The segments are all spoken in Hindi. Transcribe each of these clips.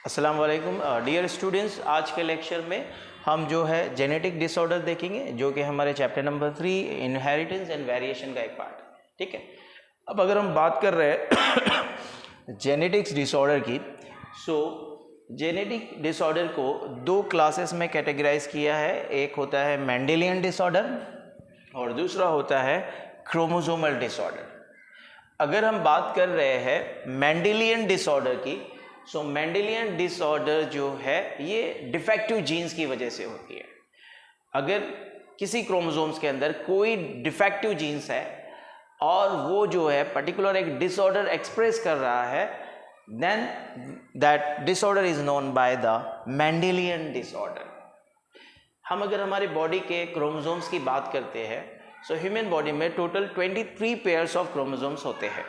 अस्सलाम वालेकुम डियर स्टूडेंट्स। आज के लेक्चर में हम जो है जेनेटिक डिसऑर्डर देखेंगे, जो कि हमारे chapter number 3 inheritance and variation का एक पार्ट है। ठीक है, अब अगर हम बात कर रहे हैं जेनेटिक्स डिसऑर्डर की, सो जेनेटिक डिसऑर्डर को दो क्लासेस में कैटेगराइज किया है। एक होता है मेंडेलियन डिसऑर्डर और दूसरा होता है क्रोमोसोमल डिसऑर्डर। अगर हम बात कर रहे हैं मेंडेलियन डिसऑर्डर की, सो मेंडेलियन डिसऑर्डर जो है ये डिफेक्टिव जीन्स की वजह से होती है। अगर किसी क्रोमोसोम्स के अंदर कोई डिफेक्टिव जीन्स है और वो जो है पर्टिकुलर एक डिसऑर्डर एक्सप्रेस कर रहा है, then that disorder is known by the Mendelian disorder. हम अगर हमारी बॉडी के क्रोमोसोम्स की बात करते हैं, सो ह्यूमन बॉडी में टोटल 23 पेयर्स ऑफ क्रोमोसोम्स होते हैं।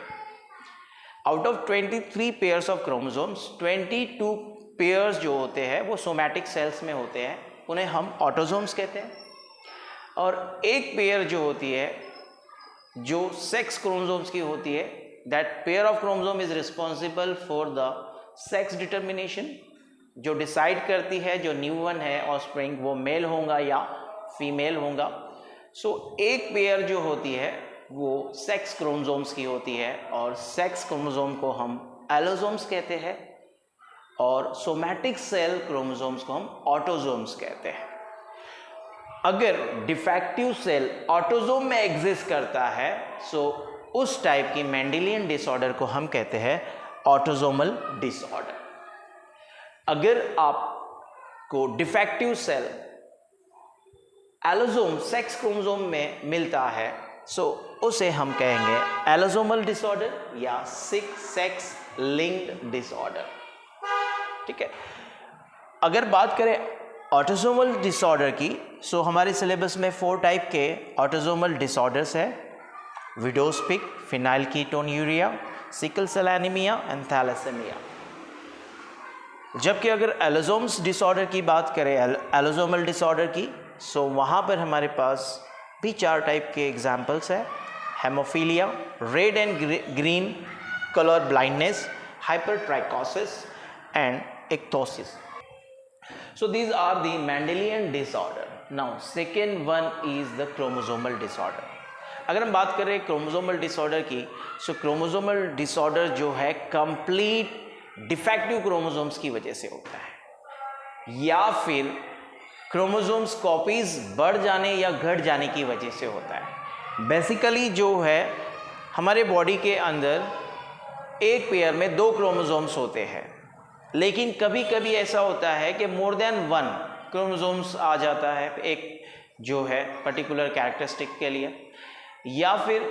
Out of 23 pairs of chromosomes 22 pairs जो होते हैं वो सोमैटिक सेल्स में होते हैं, उन्हें हम ऑटोसोम्स कहते हैं। और एक पेयर जो होती है जो सेक्स क्रोमोसोम्स की होती है, that pair of chromosome is responsible for the sex determination, जो डिसाइड करती है जो न्यूबॉर्न है ऑफस्प्रिंग वो मेल होगा या फीमेल होगा। सो एक पेयर जो होती है वो सेक्स क्रोमोसोम्स की होती है और सेक्स क्रोमोसोम को हम एलोसोम्स कहते हैं और सोमैटिक सेल क्रोमोसोम्स को हम ऑटोसोम्स कहते हैं। अगर डिफेक्टिव सेल ऑटोसोम में एग्जिस्ट करता है, सो उस टाइप की मेंडेलियन डिसऑर्डर को हम कहते हैं ऑटोसोमल डिसऑर्डर। अगर आपको defective cell allosome sex chromosome में मिलता है, सो उसे हम कहेंगे एलोसोमल डिसऑर्डर या सेक्स लिंक्ड डिसऑर्डर। ठीक है, अगर बात करें ऑटोसोमल डिसऑर्डर की, सो हमारे सिलेबस में 4 टाइप के ऑटोसोमल डिसऑर्डर्स है: widow's peak, phenylketonuria, sickle cell anaemia and thalassaemia. जबकि अगर एलोसोम्स डिसऑर्डर की बात करें, एलोसोमल डिसऑर्डर की, सो वहाँ पर हमारे पास भी 4 टाइप के एग्जाम्पल्स है: haemophilia, red and green colour blindness, hypertrichosis and ichthyosis. So these are the Mendelian disorder. Now second one is the chromosomal disorder. अगर हम बात करें क्रोमोसोमल डिसऑर्डर की, सो क्रोमोसोमल डिसऑर्डर जो है कंप्लीट डिफेक्टिव क्रोमोसोम्स की वजह से होता है या फिर क्रोमोसोम्स कॉपीज बढ़ जाने या घट जाने की वजह से होता है। बेसिकली जो है हमारे बॉडी के अंदर एक पेयर में 2 क्रोमोसोम्स होते हैं, लेकिन कभी कभी ऐसा होता है कि मोर देन 1 क्रोमोसोम्स आ जाता है एक जो है पर्टिकुलर कैरेक्टरिस्टिक के लिए, या फिर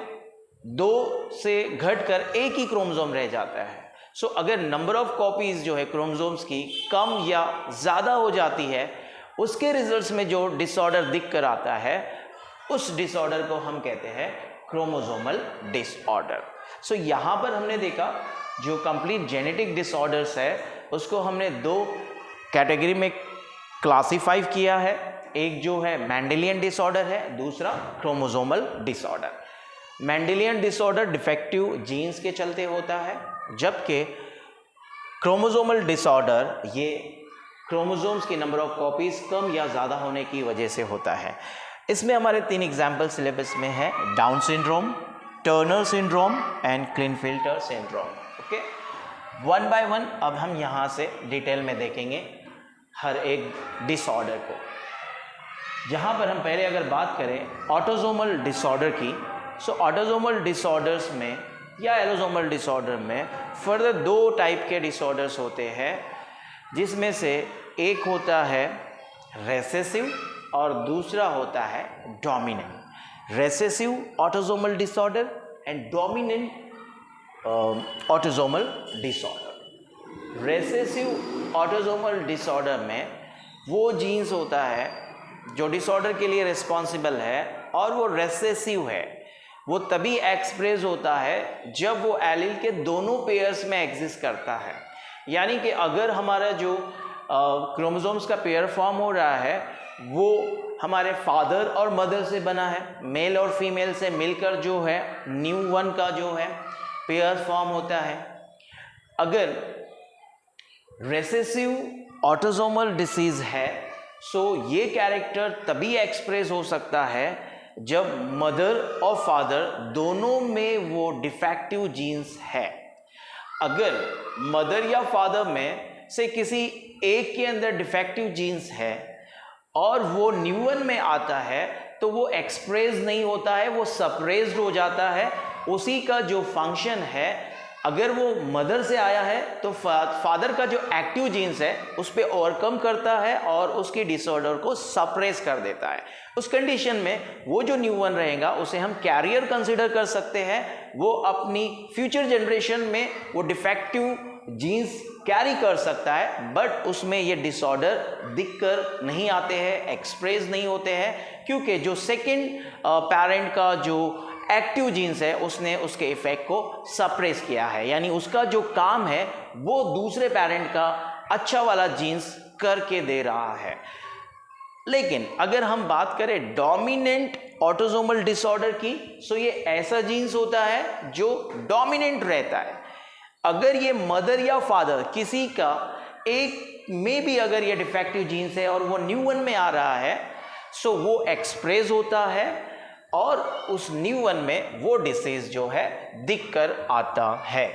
2 से घटकर एक ही क्रोमोसोम रह जाता है। सो अगर नंबर ऑफ कॉपीज जो है क्रोमोसोम्स की कम या ज़्यादा हो जाती है, उसके रिजल्ट्स में जो डिसऑर्डर दिख कर आता है, उस डिसऑर्डर को हम कहते हैं क्रोमोसोमल डिसऑर्डर। सो यहाँ पर हमने देखा जो कंप्लीट जेनेटिक डिसऑर्डर्स है उसको हमने 2 कैटेगरी में क्लासिफाई किया है। एक जो है मेंडेलियन डिसऑर्डर है, दूसरा chromosomal disorder. Mendelian disorder defective genes के चलते होता है, जबकि क्रोमोसोमल डिसऑर्डर ये क्रोमोसोम्स की नंबर ऑफ कॉपीज कम या ज़्यादा होने की वजह से होता है। इसमें हमारे 3 एग्जाम्पल सिलेबस में है: Down syndrome, Turner syndrome and Klinefelter syndrome. Okay, 1 by 1 अब हम यहाँ से डिटेल में देखेंगे हर एक डिसऑर्डर को। यहाँ पर हम पहले अगर बात करें ऑटोसोमल डिसऑर्डर की, सो ऑटोसोमल डिसऑर्डर्स में या एलोसोमल डिसऑर्डर में फर्दर 2 टाइप के डिसऑर्डर्स होते हैं, जिसमें से एक होता है रेसेसिव और दूसरा होता है dominant. Recessive autosomal disorder and dominant autosomal disorder. Recessive autosomal disorder में वो जीन्स होता है जो डिसऑर्डर के लिए रिस्पॉन्सिबल है और वो रेसेसिव है। वो तभी एक्सप्रेस होता है जब वो एलील के दोनों पेयर्स में एग्जिस्ट करता है। यानी कि अगर हमारा जो क्रोमोसोम्स का पेयर फॉर्म हो रहा है वो हमारे फादर और मदर से बना है, मेल और फीमेल से मिलकर जो है न्यू1 का जो है पेयर फॉर्म होता है। अगर रेसेसिव ऑटोसोमल डिसीज है, सो ये कैरेक्टर तभी एक्सप्रेस हो सकता है जब मदर और फादर दोनों में वो डिफेक्टिव जीन्स है। अगर मदर या फादर में से किसी एक के अंदर डिफेक्टिव जीन्स है और वो न्यूवन में आता है तो वो एक्सप्रेस नहीं होता है, वो सप्रेस्ड हो जाता है। उसी का जो फंक्शन है, अगर वो मदर से आया है तो फादर का जो एक्टिव जीन्स है उस पर ओवरकम करता है और उसकी डिसऑर्डर को सप्रेस कर देता है। उस कंडीशन में वो जो न्यूवन रहेगा उसे हम कैरियर कंसिडर कर सकते हैं। वो अपनी फ्यूचर जनरेशन में वो डिफेक्टिव जीन्स कैरी कर सकता है, बट उसमें ये डिसऑर्डर दिखकर नहीं आते हैं, एक्सप्रेस नहीं होते हैं, क्योंकि जो सेकंड पेरेंट का जो एक्टिव जीन्स है उसने उसके इफेक्ट को सप्रेस किया है, यानी उसका जो काम है वो दूसरे पेरेंट का अच्छा वाला जीन्स करके दे रहा है। लेकिन अगर हम बात करें डोमिनेंट ऑटोसोमल डिसऑर्डर की, सो ये ऐसा जीन्स होता है जो डोमिनेंट रहता है। अगर ये मदर या फादर किसी का एक में भी अगर ये डिफेक्टिव जीन्स है और वो न्यूवन में आ रहा है, सो वो एक्सप्रेस होता है और उस न्यूवन में वो डिसीज जो है दिख कर आता है।